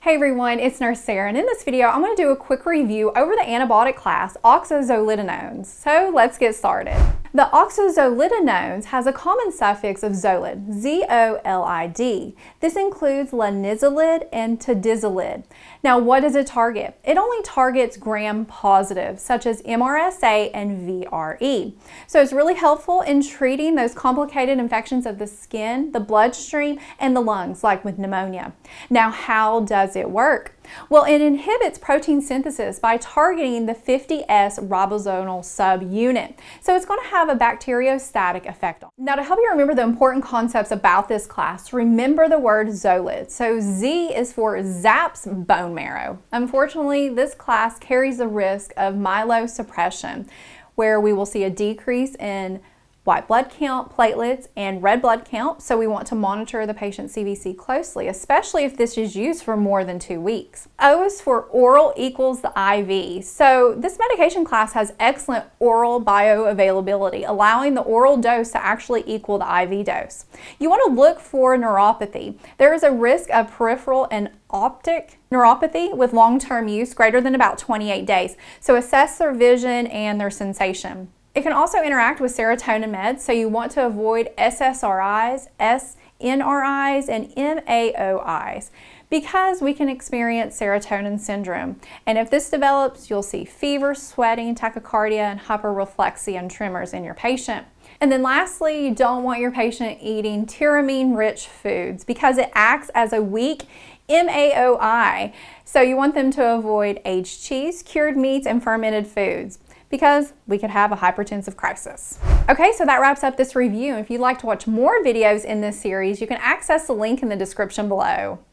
Hey everyone, it's Nurse Sarah, and in this video I'm going to do a quick review over the antibiotic class Oxazolidinones. So let's get started. The Oxazolidinones has a common suffix of zolid, Z-O-L-I-D. This includes linezolid and tadizolid. Now what does it target? It only targets gram-positive, such as MRSA and VRE. So it's really helpful in treating those complicated infections of the skin, the bloodstream, and the lungs, like with pneumonia. Now how does it work? Well, it inhibits protein synthesis by targeting the 50S ribosomal subunit. So it's going to have a bacteriostatic effect. Now, to help you remember the important concepts about this class, remember the word zolid. So Z is for zaps bone marrow. Unfortunately, this class carries the risk of myelosuppression, where we will see a decrease in white blood count, platelets, and red blood count, so we want to monitor the patient's CVC closely, especially if this is used for more than 2 weeks. O is for oral equals the IV. So this medication class has excellent oral bioavailability, allowing the oral dose to actually equal the IV dose. You want to look for neuropathy. There is a risk of peripheral and optic neuropathy with long-term use greater than about 28 days. So assess their vision and their sensation. It can also interact with serotonin meds, so you want to avoid SSRIs, SNRIs, and MAOIs because we can experience serotonin syndrome. And if this develops, you'll see fever, sweating, tachycardia, and hyperreflexia and tremors in your patient. And then lastly, you don't want your patient eating tyramine-rich foods because it acts as a weak MAOI. So you want them to avoid aged cheese, cured meats, and fermented foods, because we could have a hypertensive crisis. Okay, so that wraps up this review. If you'd like to watch more videos in this series, you can access the link in the description below.